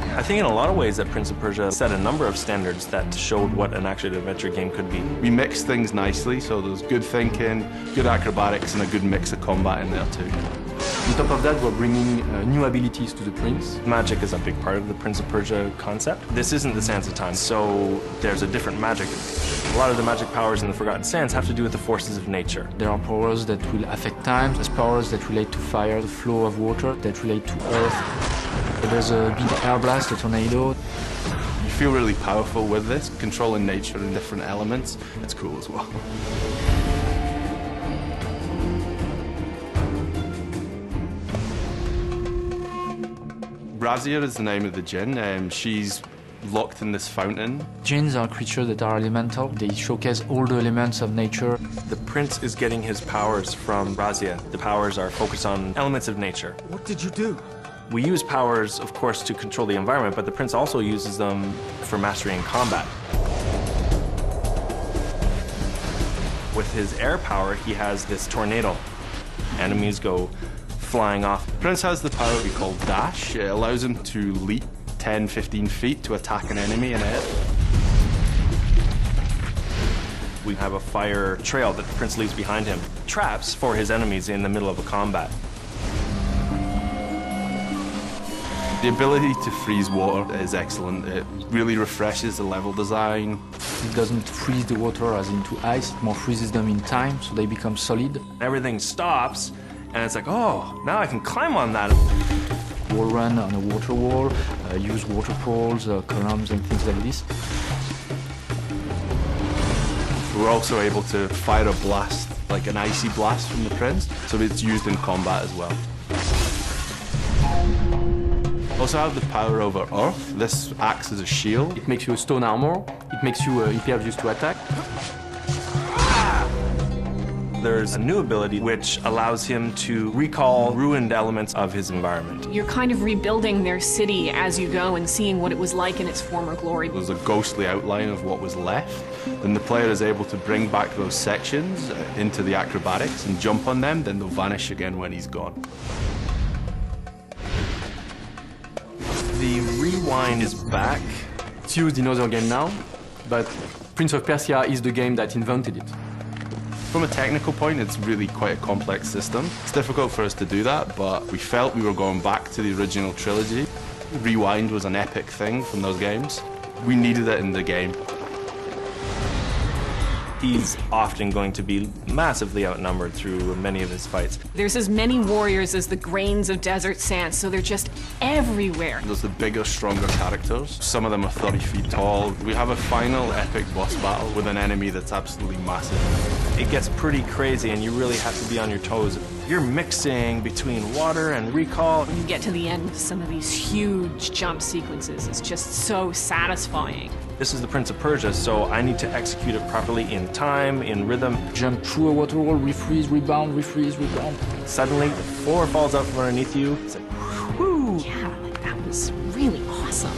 I think in a lot of ways that Prince of Persia set a number of standards that showed what an action-adventure game could be. We mixed things nicely, so there's good thinking, good acrobatics, and a good mix of combat in there too. On top of that, we're bringing new abilities to the Prince. Magic is a big part of the Prince of Persia concept. This isn't the Sands of Time, so there's a different magic. A lot of the magic powers in the Forgotten Sands have to do with the forces of nature. There are powers that will affect time, there's powers that relate to fire, the flow of water, that relate to earth. There's a big air blast, a tornado. You feel really powerful with this, controlling nature and different elements. It's cool as well. Razia is the name of the djinn. She's locked in this fountain. Jinns are creatures that are elemental. They showcase all the elements of nature. The prince is getting his powers from Razia. The powers are focused on elements of nature. What did you do? We use powers, of course, to control the environment, but the prince also uses them for mastery in combat. With his air power, he has this tornado. Enemies go flying off. The prince has the power we call dash. It allows him to leap 10, 15 feet to attack an enemy in a hit. We have a fire trail that the prince leaves behind him. Traps for his enemies in the middle of a combat. The ability to freeze water is excellent. It really refreshes the level design. It doesn't freeze the water as into ice, it more freezes them in time, so they become solid. Everything stops, and it's like, oh, now I can climb on that. Wall run on a water wall, use water poles, columns and things like this. We're also able to fire a blast, like an icy blast from the prince, so it's used in combat as well. Also have the power over earth. This acts as a shield. It makes you a stone armor. It makes you impervious to attack. There's a new ability which allows him to recall ruined elements of his environment. You're kind of rebuilding their city as you go and seeing what it was like in its former glory. There's a ghostly outline of what was left. Then the player is able to bring back those sections into the acrobatics and jump on them, then they'll vanish again when he's gone. The rewind is back. It's used in other games now, but Prince of Persia is the game that invented it. From a technical point, it's really quite a complex system. It's difficult for us to do that, but we felt we were going back to the original trilogy. Rewind was an epic thing from those games. We needed it in the game. He's often going to be massively outnumbered through many of his fights. There's as many warriors as the grains of desert sand, so they're just everywhere. There's the bigger, stronger characters. Some of them are 30 feet tall. We have a final epic boss battle with an enemy that's absolutely massive. It gets pretty crazy and you really have to be on your toes. You're mixing between water and recall. When you get to the end, some of these huge jump sequences, it's just so satisfying. This is the Prince of Persia, so I need to execute it properly in time, in rhythm. Jump through a water wall, refreeze, rebound, refreeze, rebound. Suddenly, the floor falls out from underneath you. It's like, whoo! Yeah, like that was really awesome.